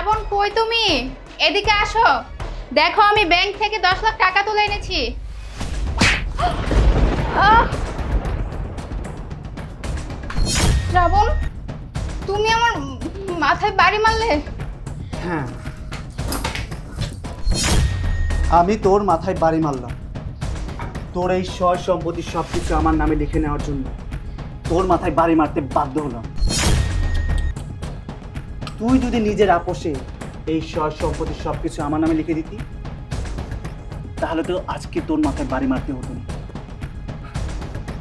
শ্রাবণ কই তুমি? এদিকে আসো, দেখো আমি ব্যাংক থেকে 10 লাখ টাকা তুলে এনেছি। শ্রাবণ, তুমি আমার মাথায় বাড়ি মারলে। হ্যাঁ, আমি তোর মাথায় বাড়ি মারলাম তোর এই সয় সম্পত্তি সবকিছু আমার নামে লিখে নেওয়ার জন্য। তোর মাথায় বাড়ি মারতে বাধ্য হলাম। তুই যদি নিজের আপোষে এই সয় সম্পত্তি সবকিছু আমার নামে লিখে দিতি, তাহলে তো আজকে তোর মাথায় বাড়ি মারতে হতো না।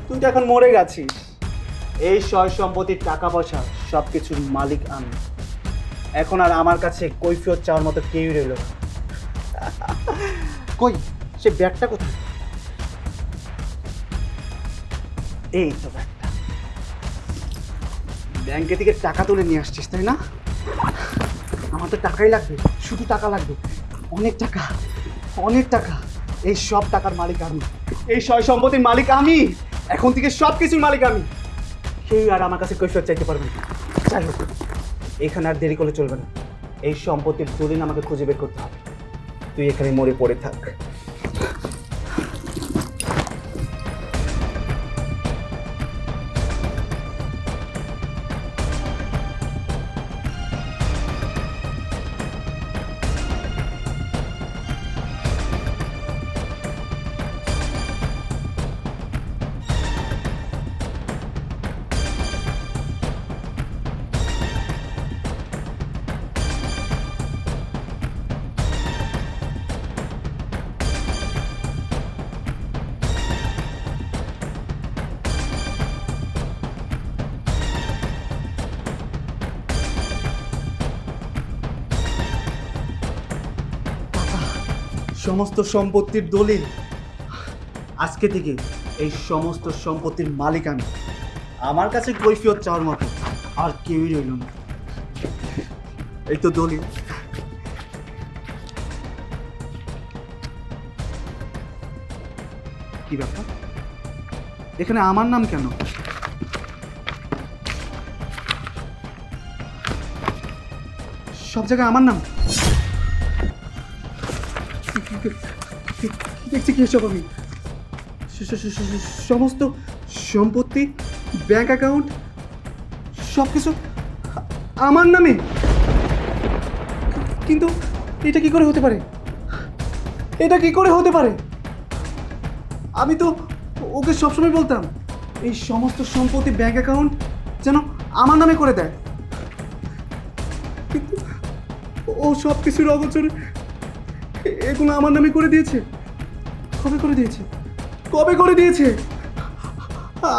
তুই তো এখন মরে গেছিস। এই সয় সম্পত্তির টাকা পয়সা সবকিছুর মালিক আমি। এখন আর আমার কাছে কৈফিয়ত চাওয়ার মতো কেউই রইল না। কই সে ব্যাগটা কোথায়? এই তো ব্যাগটা। ব্যাংকে থেকে টাকা তুলে নিয়ে আসছিস তাই না? আমার তো টাকাই লাগবে, শুধু টাকা লাগবে, অনেক টাকা, অনেক টাকা। এই সব টাকার মালিক আমি, এই সয় সম্পত্তির মালিক আমি। এখন থেকে সব কিছুর মালিক আমি। কেউ আর আমার কাছে কৈফিয়ত চাইতে পারবে না। যাই হোক, এখানে আর দেরি করলে চলবে না। এই সম্পত্তির দলিল আমাকে খুঁজে বের করতে হবে। তুই এখানে মরে পড়ে থাক। সমস্ত সম্পত্তির দলিল, আজকে থেকে এই সমস্ত সম্পত্তির মালিক আমি। আমার কাছে কৈফিয়ত চাওয়ার মতো আর কেউই রইল না। এই তো দলিল। কি ব্যাপার, এখানে আমার নাম কেন? সব জায়গায় আমার নাম। দেখছি কি এসব আমি? সমস্ত সম্পত্তি, ব্যাংক অ্যাকাউন্ট সব কিছু আমার নামে। কিন্তু এটা কি করে হতে পারে? এটা কি করে হতে পারে? আমি তো ওকে সবসময় বলতাম এই সমস্ত সম্পত্তি, ব্যাংক অ্যাকাউন্ট যেন আমার নামে করে দেয়, কিন্তু ও সব কিছুর অগোচরে এগুলো আমার নামে করে দিয়েছে। কবে করে দিয়েছে? কবে করে দিয়েছে?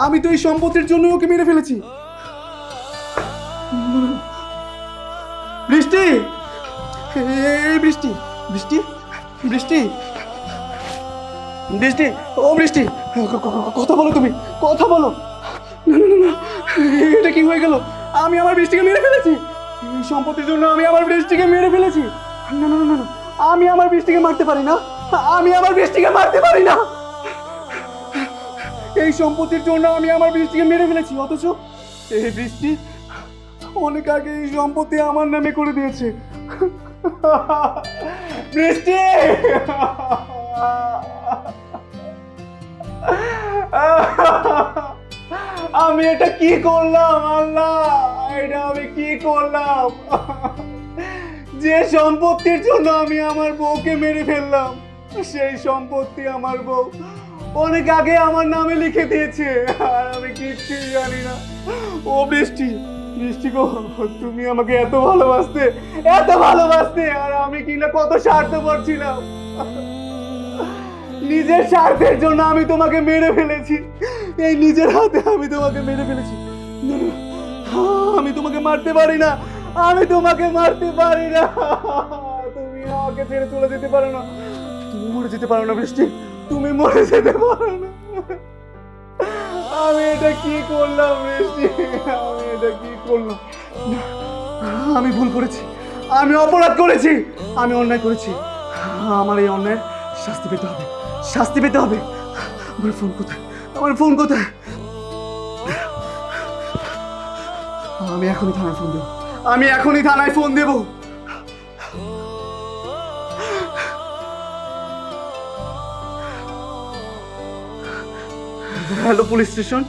আমি তো এই সম্পত্তির জন্য ওকে মেরে ফেলেছি। বৃষ্টি, এই বৃষ্টি, বৃষ্টি, বৃষ্টি, বৃষ্টি, ও বৃষ্টি, কথা বলো, তুমি কথা বলো। না না না না, এটা কি হয়ে গেল? আমি আমার বৃষ্টিকে মেরে ফেলেছি। এই সম্পত্তির জন্য আমি আমার বৃষ্টিকে মেরে ফেলেছি। না না না না, আমি আমার বৃষ্টিকে মারতে পারি না। আমি আমার বৃষ্টিকে মারতে পারি না। এই সম্পত্তির জন্য আমি আমার বৃষ্টিকে মেরে ফেলেছি, অথচ এই বৃষ্টি অনেক আগে এই সম্পত্তি আমার নামে করে দিয়েছে। বৃষ্টি, আমি এটা কি করলাম আল্লাহ? এটা আমি কি করলাম? যে সম্পত্তির জন্য আমি আমার বউকে মেরে ফেললাম, সেই সম্পত্তি আমার বউ অনেক আগে আমার নামে লিখে দিয়েছে, আর আমি কিচ্ছুই জানি না। ও বৃষ্টি, বৃষ্টি গো, তুমি আমাকে এত ভালোবাসতে, এত ভালোবাসতে, আর আমি কিনা কত স্বার্থপর ছিলাম। নিজের স্বার্থের জন্য আমি তোমাকে মেরে ফেলেছি। এই নিজের হাতে আমি তোমাকে মেরে ফেলেছি। আমি তোমাকে মারতে পারি না, আমি তোমাকে মারতে পারি না। তুমি আমাকে ছেড়ে চলে যেতে পারো না, তুমি মরে যেতে পারো না বৃষ্টি, তুমি মরে যেতে পারো না। আমি এটা কি করলাম বৃষ্টি? আমি এটা কি করলাম? আমি ভুল করেছি, আমি অপরাধ করেছি, আমি অন্যায় করেছি। আমার এই অন্যায়ের শাস্তি পেতে হবে, শাস্তি পেতে হবে। আমার ফোন কোথায়? আমার ফোন কোথায়? আমি এখনই থানায় ফোন দেব, আমি এখনই থানায় ফোন দেব। হ্যালো পুলিশ স্টেশন,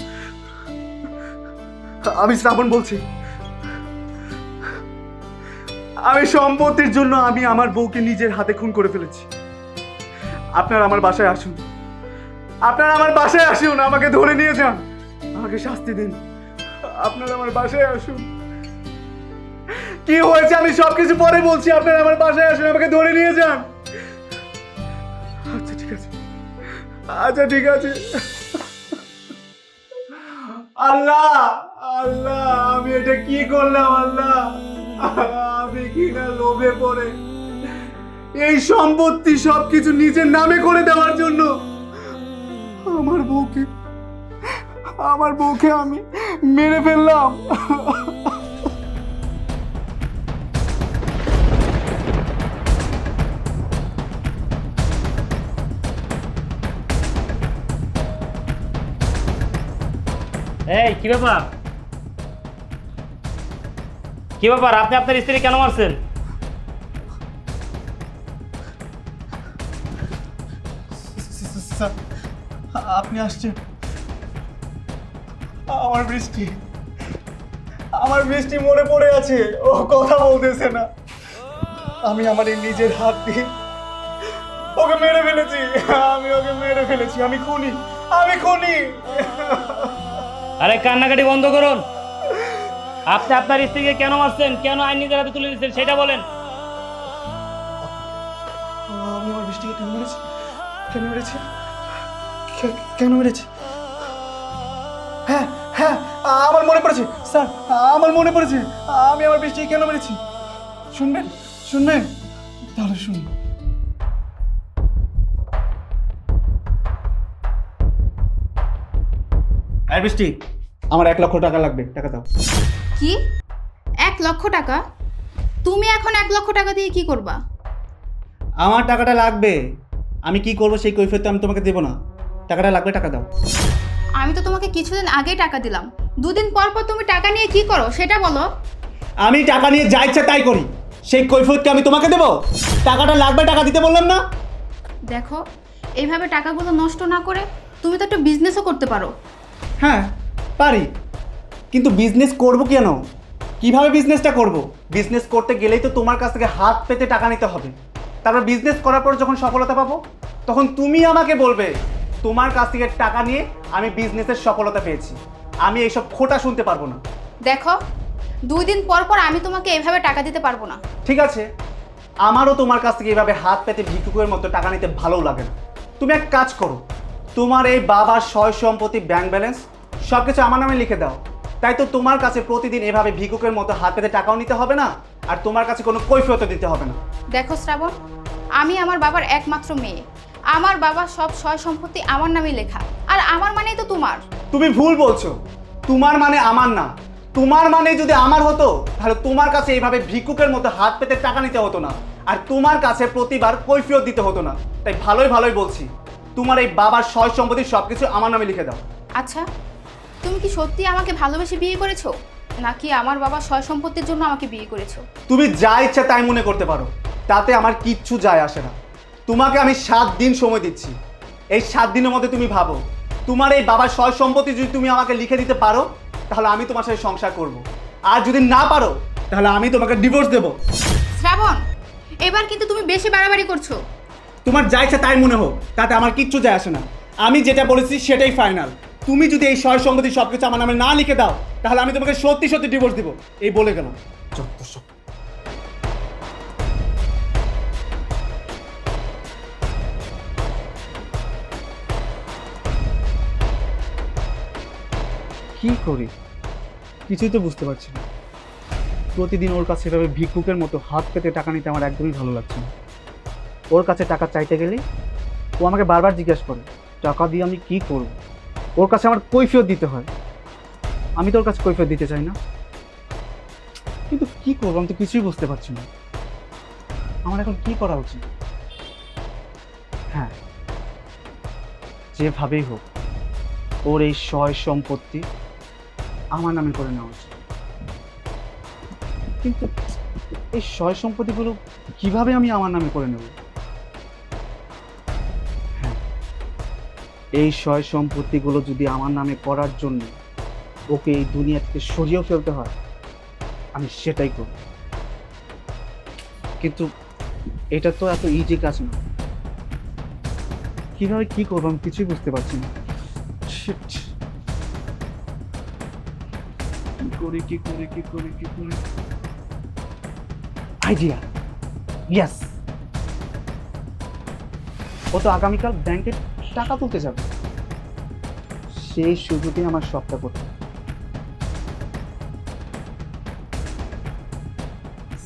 আমি শ্রাবণ বলছি। আমি সম্পত্তির জন্য আমি আমার বউকে নিজের হাতে খুন করে ফেলেছি। আপনারা আমার বাসায় আসুন, আপনারা আমার বাসায় আসুন, আমাকে ধরে নিয়ে যান, আমাকে শাস্তি দিন। আপনারা আমার বাসায় আসুন। কি হয়েছে আমি সবকিছু পরে বলছি, আপনারা আমার বাসায় আসুন, আমাকে ধরে নিয়ে যান। আচ্ছা ঠিক আছে, আচ্ছা ঠিক আছে। আল্লাহ আল্লাহ, আমি এটা কি করলাম আল্লাহ? আমি কিনা লোভে পড়ে এই সম্পত্তি সবকিছু নিজের নামে করে দেওয়ার জন্য আমার বউকে আমি মেরে ফেললাম। এই কি ব্যাপার, কি ব্যাপার? আপনি আপনার স্ত্রী কেন মারছেন? স্যার, আপনি আসছেন। আমার বৃষ্টি মরে পড়ে আছে, ও কথা বলতেছে না। আমি আমার এই নিজের হাত দিয়ে ওকে মেরে ফেলেছি। আমি খুনি। আরে কান্নাকাটি বন্ধ করুন। আপনি আপনার স্ত্রীকে কেন মারছেন, কেন আইন নিজের হাতে তুলে দিচ্ছেন সেটা বলেন। আমি আমার বৃষ্টিকে কেন মেরেছি? হ্যাঁ হ্যাঁ, আমার মনে পড়েছে স্যার, আমার মনে পড়েছে। আমি আমার বৃষ্টিকে কেন মেরেছি শুনবেন? তাহলে শুনুন। এই বৃষ্টি, আমার 1 লক্ষ টাকা লাগবে, টাকা দাও। কি 1 লক্ষ টাকা? তুমি এখন 1 লক্ষ টাকা দিয়ে কি করবা? আমার টাকাটা লাগবে। আমি কি করবো সেই কৈফিয়ত আমি তোমাকে দেবো না। টাকাটা লাগবে, টাকা দাও। আমি তো তোমাকে কিছুদিন আগেই টাকা দিলাম, 2 দিন পর পর তুমি টাকা নিয়ে কি করো সেটা বলো। আমি টাকা নিয়ে যা ইচ্ছা তাই করি, সেই কৈফিয়তকে আমি তোমাকে দেবো? টাকাটা লাগবে, টাকা দিতে বললাম না? দেখো, এইভাবে টাকাগুলো নষ্ট না করে তুমি তো একটা বিজনেসও করতে পারো। হ্যাঁ পারি, কিন্তু বিজনেস করব কেন? কিভাবে বিজনেসটা করব? বিজনেস করতে গেলেই তো তোমার কাছ থেকে হাত পেতে টাকা নিতে হবে। তারপর বিজনেস করার পর যখন সফলতা পাবো তখন তুমি আমাকে বলবে তোমার কাছ থেকে টাকা নিয়ে আমি বিজনেসের সফলতা পেয়েছি। আমি এইসব খোটা শুনতে পারবো না। দেখো, 2 দিন পর পর আমি তোমাকে এভাবে টাকা দিতে পারবো না। ঠিক আছে, আমারও তোমার কাছ থেকে এভাবে হাত পেতে ভিক্ষুকের মতো টাকা নিতে ভালো লাগে না। তুমি এক কাজ করো, তোমার এই বাবার সয় সম্পত্তি, ব্যাংক ব্যালেন্স সব কিছু আমার নামে লিখে দাও। তাই তো তোমার কাছে প্রতিদিন এভাবে ভিক্ষুকের মতো হাত পেতে টাকাও নিতে হবে না, আর তোমার কাছে কোনো কৈফিয়ত দিতে হবে না। দেখো শ্রাবণ, আমি আমার বাবার একমাত্র মেয়ে। আমার বাবার সব সয় সম্পত্তি আমার নামে লেখা, আর আমার মানেই তো তোমার। তুমি ভুল বলছো। তোমার মানে আমার না। তোমার মানে যদি আমার হতো তাহলে তোমার কাছে এইভাবে ভিক্ষুকের মতো হাত পেতে টাকা নিতে হতো না, আর তোমার কাছে প্রতিবার কৈফিয়ত দিতে হতো না। তাই ভালোই বলছি, তোমার এই বাবার সয় সম্পত্তি সব কিছু আমার নামে লিখে দাও। আচ্ছা, তুমি কি সত্যি আমাকে ভালোবেসে বিয়ে করেছো, নাকি আমার বাবার সয় সম্পত্তির জন্য আমাকে বিয়ে করেছো? তুমি যা ইচ্ছা তাই মনে করতে পারো, তাতে আমার কিচ্ছু যায় আসে না। তোমাকে আমি 7 দিন সময় দিচ্ছি। এই 7 দিনের মধ্যে তুমি ভাবো, তোমার এই বাবার সয় সম্পত্তি যদি তুমি আমাকে লিখে দিতে পারো তাহলে আমি তোমার সাথে সংসার করব, আর যদি না পারো তাহলে আমি তোমাকে ডিভোর্স দেব। শ্রাবণ, এবার কিন্তু তুমি বেশি বাড়াবাড়ি করছো। তোমার যা ইচ্ছা তাই মনে হোক, তাতে আমার কিচ্ছু যায় আসে না। আমি যেটা বলেছি সেটাই ফাইনাল। তুমি যদি এই সয় সম্পত্তি সব কিছু আমার নামে না লিখে দাও তাহলে আমি তোমাকে সত্যি ডিভোর্স দিব। এই বলে গেলাম। যত কি করি কিছুই তো বুঝতে পারছি না। প্রতিদিন ওর কাছে এভাবে ভিক্ষুকের মতো হাত পেতে টাকা নিতে আমার একদমই ভালো লাগছে না। ওর কাছে টাকা চাইতে গেলে ও আমাকে বারবার জিজ্ঞাসা করে টাকা দিয়ে আমি কি করব। ওর কাছে আমার কৈফিয়ত দিতে হয়। আমি তো ওর কাছে কৈফিয়ত দিতে চাই না, কিন্তু কি করবো আমি তো কিছুই বুঝতে পারছি না। আমার এখন কি করা উচিত? হ্যাঁ, যেভাবেই হোক ওর এই সয় সম্পত্তি আমার নামে করে নেওয়া উচিত। কিন্তু এই সয় সম্পত্তিগুলো কিভাবে আমি আমার নামে করে নেব? হ্যাঁ, এই সয় সম্পত্তিগুলো যদি আমার নামে করার জন্য ওকে এই দুনিয়া থেকে সরিয়েও ফেলতে হয়, আমি সেটাই করব। কিন্তু এটা তো এত ইজি কাজ না। কিভাবে কি করবো আমি কিছুই বুঝতে পারছি না। Shit! কি করি আইডিয়া, ইয়েস। ও তো আগামীকাল ব্যাংকে টাকা তুলতে যাবে, সেই সুযোগে আমার সবটা করতে হবে।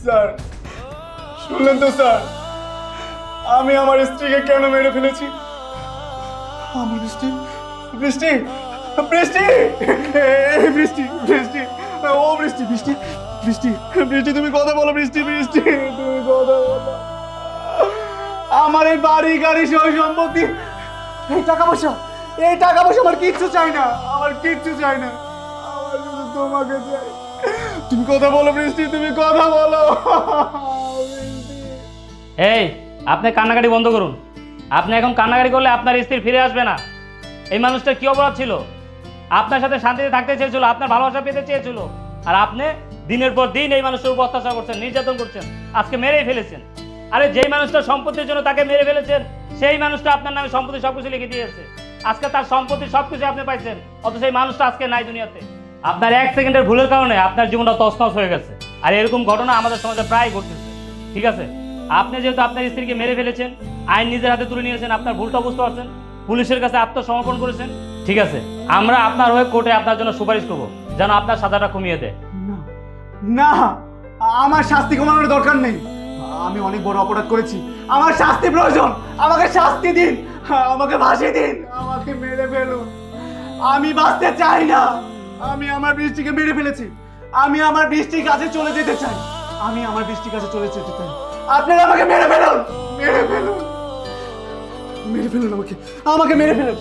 স্যার শুনলেন তো স্যার, আমি আমার স্ত্রীকে কেন মেরে ফেলেছি? আমার বৃষ্টি বৃষ্টি বৃষ্টি এই বৃষ্টি বৃষ্টি ও বৃষ্টি বৃষ্টি বৃষ্টি বৃষ্টি তুমি কথা বলো, বৃষ্টি বৃষ্টি তুমি কথা বলো। আমার এই বাড়ি গাড়ি সই সম্পত্তি, এই টাকা পয়সা আমার কিচ্ছু চাই না, আমার কিচ্ছু চাই না, আমার শুধু তোমাকে চাই। তুমি কথা বলো বৃষ্টি, তুমি কথা বলো। এই, আপনি কান্নাকাটি বন্ধ করুন। আপনি এখন কান্নাকাটি করলে আপনার স্ত্রী ফিরে আসবে না। এই মানুষটার কি অপরাধ ছিল? আপনার সাথে শান্তিতে থাকতে চেয়েছিল, আপনার ভালোবাসা পেতে চেয়েছিল, আর আপনি দিনের পর দিন এই মানুষের উপর অত্যাচার করছেন, নির্যাতন করছেন, আজকে মেরেই ফেলেছেন। আরে যেই মানুষটা সম্পত্তির জন্য তাকে মেরে ফেলেছেন, সেই মানুষটা আপনার নামে সম্পত্তি সবকিছু লিখে দিয়েছে। আজকে তার সম্পত্তি সবকিছু আপনি পাইছেন, অথচ সেই মানুষটা আজকে নাই দুনিয়াতে। আপনার এক সেকেন্ডের ভুলের কারণে আপনার জীবনটা তছনছ হয়ে গেছে। আর এরকম ঘটনা আমাদের সমাজে প্রায় ঘটতেছে। ঠিক আছে, আপনি যেহেতু আপনার স্ত্রীকে মেরে ফেলেছেন, আইন নিজের হাতে তুলে নিয়েছেন, আপনার ভুলটা বুঝতে পারছেন, পুলিশের কাছে আত্মসমর্পণ করেছেন। ঠিক আছে, আমরা আপনার হয়ে কোর্টে আপনার জন্য সুপারিশ করবো যেন আপনার সাজাটা কমিয়ে দেয়। না, আমার শাস্তি কমানোর দরকার নেই। আমি অনেক বড় অপরাধ করেছি, আমার শাস্তি প্রয়োজন। আমাকে শাস্তি দিন, আমাকে ফাঁসি দিন, আমাকে মেরে ফেলুন। আমি বাঁচতে চাই না। আমি আমার বৃষ্টিকে মেরে ফেলেছি, আমি আমার বৃষ্টির কাছে চলে যেতে চাই, আমি আমার বৃষ্টির কাছে চলে যেতে চাই। আপনারা আমাকে মেরে ফেলুন, মেরে ফেলুন, মেরে ফেলুন, আমাকে মেরে ফেলুন,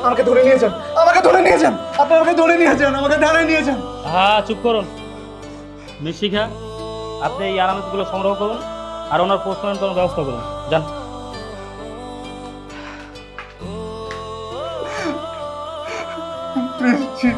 আমাকে ধরে নিয়ে যান, আমাকে ধরে নিয়ে যান, আপনারা আমাকে ধরে নিয়ে যান, আমাকে ধরে নিয়ে যান। হ্যাঁ, চুপ করুন। মিশিখা, আপনি এই আলামতগুলো সংগ্রহ করুন আর ওনার পোস্টমর্টম করার ব্যবস্থা করুন। যান। বৃষ্টি